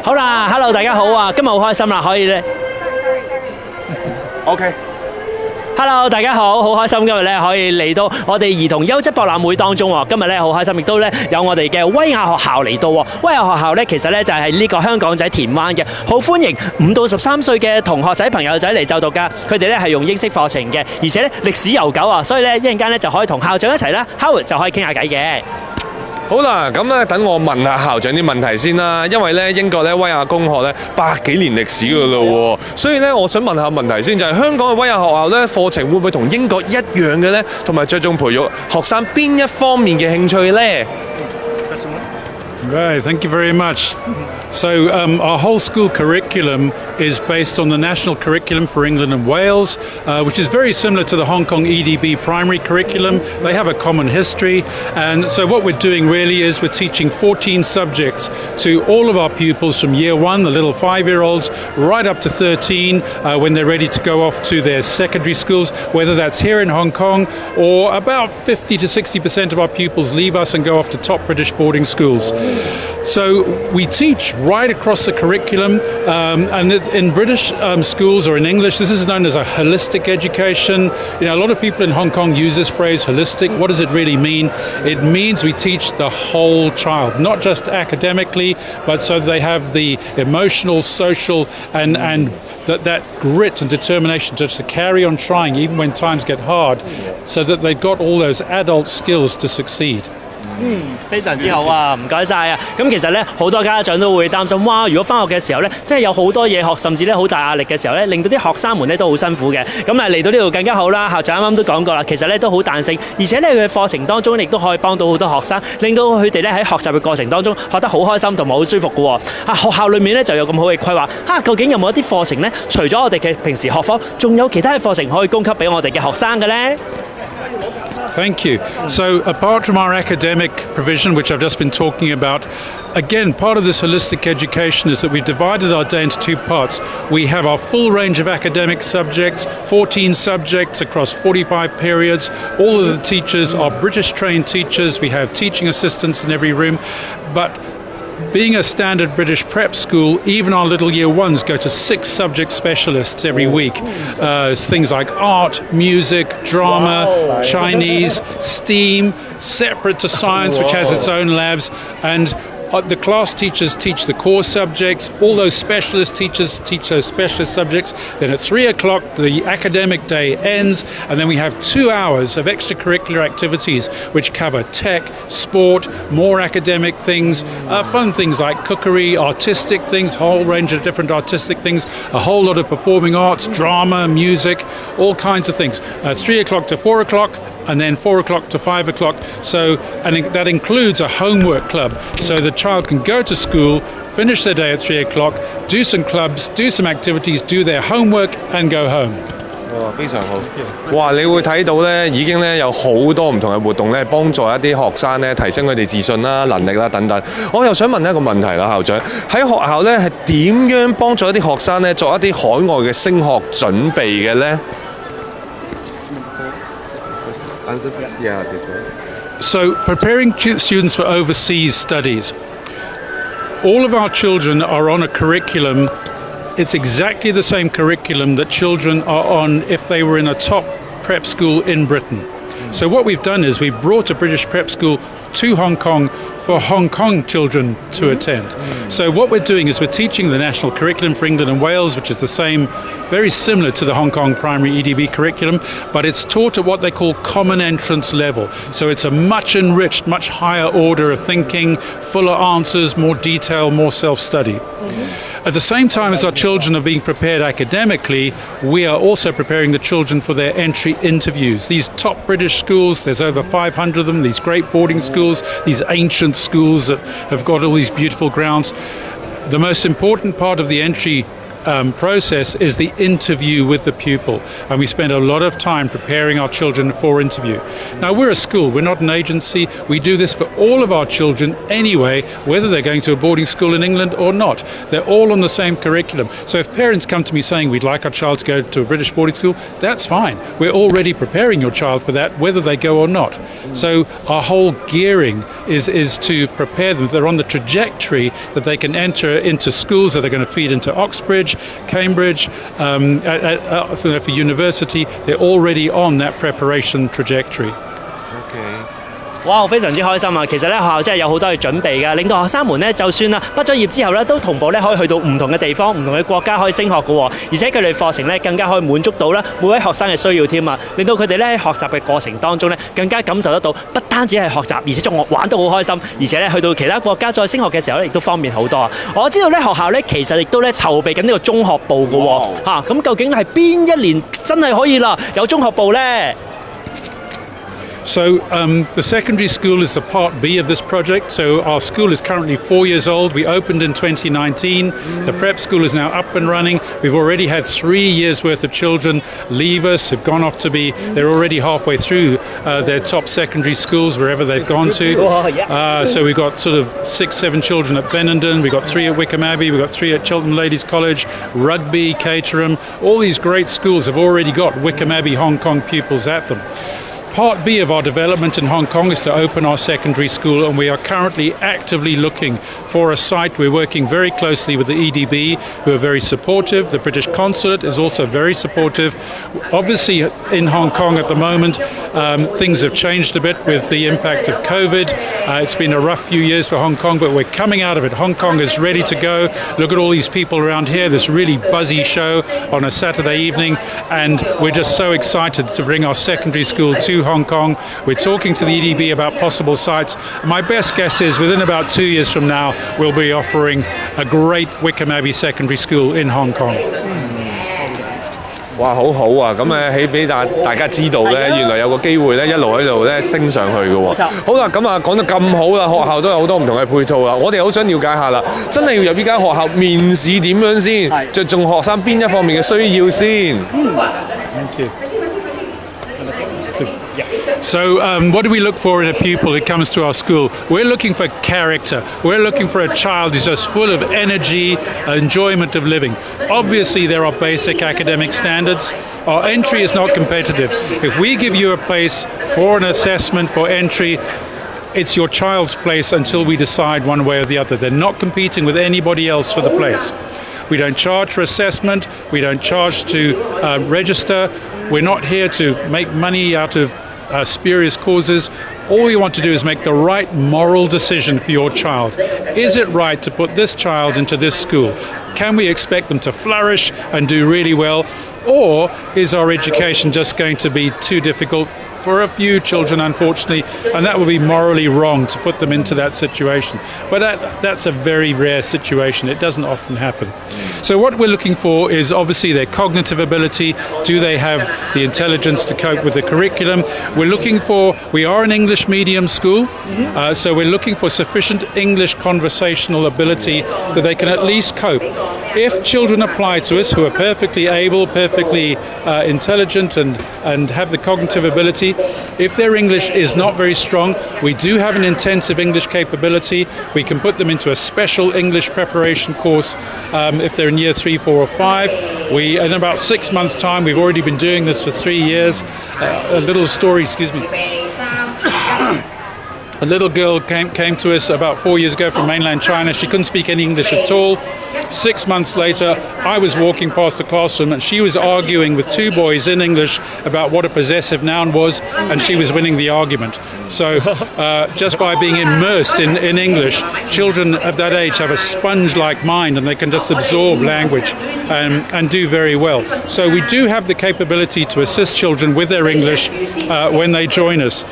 好啦 ，Hello 大家好啊，今日好開心啦，可以咧。OK。Hello， 大家好，好開心今日咧可以嚟到我哋兒童優質博覽會當中喎。今日咧好開心，亦都咧有我哋嘅威亞學校嚟到喎。威亞學校咧其實咧就係呢個香港仔田灣嘅，好歡迎5到13歲嘅同學仔朋友仔嚟就讀㗎。佢哋咧係用英式課程嘅，而且咧歷史悠久啊，所以咧一陣間咧就可以同校長一齊啦 ，Howard 就可以傾下偈嘅。好啦，咁咧等我問下校長啲問題先啦，因為咧英國咧威亞公學咧100幾年歷史㗎咯喎，所以咧我想問下問題先，就係香港嘅威亞學校咧課程會唔會同英國一樣嘅咧？同埋着重培育學生邊一方面嘅興趣咧？ Right, thank you very much. So our whole school curriculum is based on the national curriculum for England and Wales, which is very similar to the Hong Kong EDB primary curriculum. They have a common history, and so what we're doing really is we're teaching 14 subjects to all of our pupils from year 1, the little 5-year-olds, right up to 13 when they're ready to go off to their secondary schools, whether that's here in Hong Kong or about 50 to 60% of our pupils leave us and go off to top British boarding schools. So we teach right across the curriculum, and in British schools or in English, this is known as a holistic education. You know, a lot of people in Hong Kong use this phrase holistic. What does it really mean? It means we teach the whole child, not just academically, but so they have the emotional, social, and that grit and determination just to carry on trying even when times get hard, so that they've got all those adult skills to succeed. 非常之好啊，唔該晒啊！咁其實咧，好多家長都會擔心，哇！如果翻學嘅時候咧，真係有好多嘢學，甚至咧好大壓力嘅時候咧，令到啲學生們咧都好辛苦嘅。咁啊嚟到呢度更加好啦，校長啱啱都講過啦，其實咧都好彈性，而且咧佢嘅課程當中亦都可以幫到好多學生，令到佢哋咧喺學習嘅過程當中學得好開心同埋好舒服嘅喎。啊，學校裏面咧就有咁好嘅規劃，究竟有冇一啲課程咧，除咗我哋嘅平時學科，仲有其他嘅課程可以供給俾我哋嘅學生嘅咧？ Thank you. So apart from our academic provision, which I've just been talking about, again, part of this holistic education is that we've divided our day into 2 parts. We have our full range of academic subjects, 14 subjects across 45 periods. All of the teachers are British-trained teachers. We have teaching assistants in every room. But being a standard British prep school, even our little year 1s go to 6 subject specialists every week. Things like art, music, drama, Chinese, STEAM, separate to science, which has its own labs, and the class teachers teach the core subjects, all those specialist teachers teach those specialist subjects. Then at 3 o'clock, the academic day ends, and then we have 2 hours of extracurricular activities which cover tech, sport, more academic things, fun things like cookery, artistic things, whole range of different artistic things, a whole lot of performing arts, drama, music, all kinds of things. 3 o'clock to 4 o'clock, and then 4 o'clock to 5 o'clock. So, and that includes a homework club. So the child can go to school, finish their day at 3 o'clock, do some clubs, do some activities, do their homework, and go home. 哇，非常好！哇，你會睇到咧，已經咧有好多唔同嘅活動咧，幫助一啲學生咧提升佢哋自信啦、能力啦等等。我又想問一個問題啦，校長喺學校咧係點樣幫助一啲學生咧作一啲海外嘅升學準備嘅咧？ Yeah, this way. So preparing students for overseas studies. All of our children are on a curriculum. It's exactly the same curriculum that children are on if they were in a top prep school in Britain. So what we've done is we've brought a British prep school to Hong Kong for Hong Kong children to attend. So what we're doing is we're teaching the national curriculum for England and Wales, which is the same, very similar to the Hong Kong primary EDB curriculum, but it's taught at what they call common entrance level. So it's a much enriched, much higher order of thinking, fuller answers, more detail, more self-study. At the same time as our children are being prepared academically, we are also preparing the children for their entry interviews. These top British schools, there's over 500 of them, these great boarding schools, these ancient schools that have got all these beautiful grounds. The most important part of the entry process is the interview with the pupil, and we spend a lot of time preparing our children for interview. Now, we're a school, we're not an agency. We do this for all of our children anyway, whether they're going to a boarding school in England or not. They're all on the same curriculum. So if parents come to me saying we'd like our child to go to a British boarding school, that's fine. We're already preparing your child for that, whether they go or not. So our whole gearing is to prepare them. They're on the trajectory that they can enter into schools that are going to feed into Oxbridge, Cambridge, for university. They're already on that preparation trajectory. 哇！非常之開心啊！其實咧學校真係有好多嘅準備㗎，令到學生們咧就算畢咗業之後咧，都同步咧可以去到唔同嘅地方、唔同嘅國家可以升學嘅喎，而且佢哋課程咧更加可以滿足到咧每位學生嘅需要添啊，令到佢哋咧喺學習嘅過程當中咧更加感受得到，不單止係學習，而且仲玩得好開心，而且咧去到其他國家再升學嘅時候咧，亦都方便好多啊！我知道咧學校咧其實亦都咧籌備緊呢個中學部嘅喎嚇，咁究竟係邊一年真係可以啦有中學部咧？ So the secondary school is the part B of this project. So our school is currently 4 years old. We opened in 2019. The prep school is now up and running. We've already had 3 years worth of children leave us, have gone off to be, they're already halfway through their top secondary schools, wherever they've gone to. So we've got sort of 6, 7 children at Benenden. We've got 3 at Wickham Abbey. We've got 3 at Cheltenham Ladies College, Rugby, Caterham. All these great schools have already got Wickham Abbey Hong Kong pupils at them. Part B of our development in Hong Kong is to open our secondary school, and we are currently actively looking for a site. We're working very closely with the EDB, who are very supportive. The British Consulate is also very supportive. Obviously, in Hong Kong at the moment, things have changed a bit with the impact of COVID. It's been a rough few years for Hong Kong, but we're coming out of it. Hong Kong is ready to go. Look at all these people around here, this really buzzy show on a Saturday evening, and we're just so excited to bring our secondary school to Hong Kong. We're talking to the EDB about possible sites. My best guess is within about 2 years from now, we'll be offering a great Wickham Abbey secondary school in Hong Kong. 哇，好好啊！咁起俾大家知道咧，原來有個機會咧，一路喺度咧升上去嘅喎。好啦，咁啊講得咁好啦，學校都有好多唔同嘅配套啦。我哋好想了解下啦，真係要入呢間學校面試點樣先？着重學生邊一方面嘅需要先？Thank you. So what do we look for in a pupil who comes to our school? We're looking for character. We're looking for a child who's just full of energy, enjoyment of living. Obviously, there are basic academic standards. Our entry is not competitive. If we give you a place for an assessment for entry, it's your child's place until we decide one way or the other. They're not competing with anybody else for the place. We don't charge for assessment. We don't charge to register. We're not here to make money out of spurious causes. All we want to do is make the right moral decision for your child. Is it right to put this child into this school? Can we expect them to flourish and do really well? Or is our education just going to be too difficult for a few children, unfortunately, and that would be morally wrong to put them into that situation. But that's a very rare situation. It doesn't often happen. So what we're looking for is obviously their cognitive ability. Do they have the intelligence to cope with the curriculum? We are an English medium school, so we're looking for sufficient English conversational ability that they can at least cope. If children apply to us who are perfectly able, perfectly intelligent and have the cognitive ability, if their English is not very strong, we do have an intensive English capability. We can put them into a special English preparation course if they're in year 3, 4 or 5. In about 6 months' time, we've already been doing this for 3 years. A little story, excuse me. A little girl came to us about 4 years ago from mainland China. She couldn't speak any English at all. 6 months later, I was walking past the classroom and she was arguing with 2 boys in English about what a possessive noun was, and she was winning the argument. So just by being immersed in English, children of that age have a sponge-like mind and they can just absorb language and do very well. So we do have the capability to assist children with their English when they join us.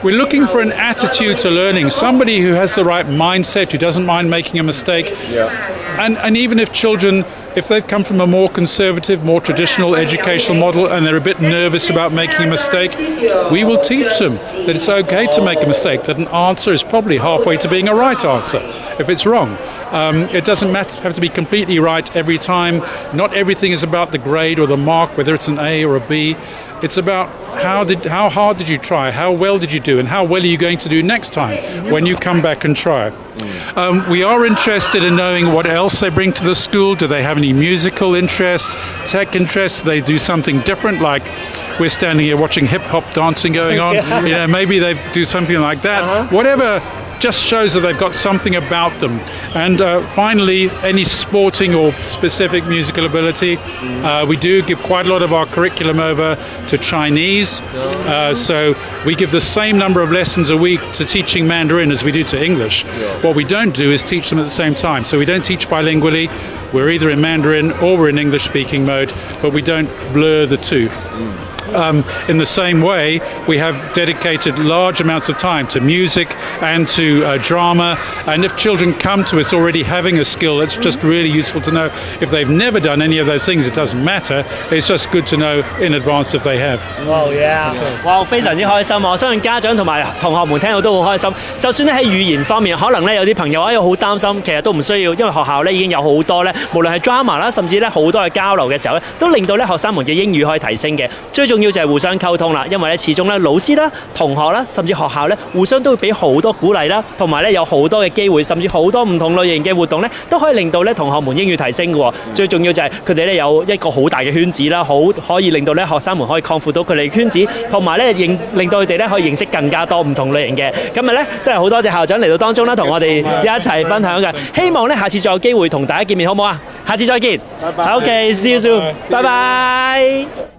We're looking for an attitude to learning, somebody who has the right mindset, who doesn't mind making a mistake. And even if children, if they've come from a more conservative, more traditional educational model and they're a bit nervous about making a mistake, we will teach them that it's okay to make a mistake, that an answer is probably halfway to being a right answer if it's wrong. It doesn't have to be completely right every time. Not everything is about the grade or the mark, whether it's an A or a B. It's about how hard did you try, how well did you do, and how well are you going to do next time when you come back and try. We are interested in knowing what else they bring to the school. Do they have any musical interests, tech interests? Do they do something different, like we're standing here watching hip-hop dancing going on. Maybe they do something like that. Whatever just shows that they've got something about them. And finally, any sporting or specific musical ability. We do give quite a lot of our curriculum over to Chinese. So we give the same number of lessons a week to teaching Mandarin as we do to English. What we don't do is teach them at the same time. So we don't teach bilingually. We're either in Mandarin or we're in English-speaking mode, but we don't blur the two. In the same way, we have dedicated large amounts of time to music and to drama. And if children come to us already having a skill, it's just really useful to know. If they've never done any of those things, it doesn't matter. It's just good to know in advance if they have. Wow, yeah! 哇，非常之開心啊！我相信家長同埋同學們聽到都好開心。就算咧喺語言方面，可能咧有啲朋友好擔心，其實都唔需要，因為學校咧已經有好多咧，無論係 drama 啦，甚至咧好多嘅交流嘅時候咧，都令到咧學生們嘅英語可以提升嘅。最重要就係互相溝通啦，因為咧始終咧老師啦、同學啦，甚至學校咧互相都會俾好多鼓勵啦，同埋咧有好多嘅機會，甚至好多唔同類型嘅活動咧，都可以令到咧同學們英語提升嘅喎。最重要就係佢哋咧有一個好大嘅圈子啦，好可以令到咧學生們可以擴闊到佢哋圈子，同埋咧令到佢哋咧可以認識更加多唔同類型嘅。今日咧真係好多謝校長嚟到當中啦，同我哋一齊分享嘅。希望咧下次再有機會同大家見面，好唔好啊？下次再見。拜拜。OK，see you soon。拜拜。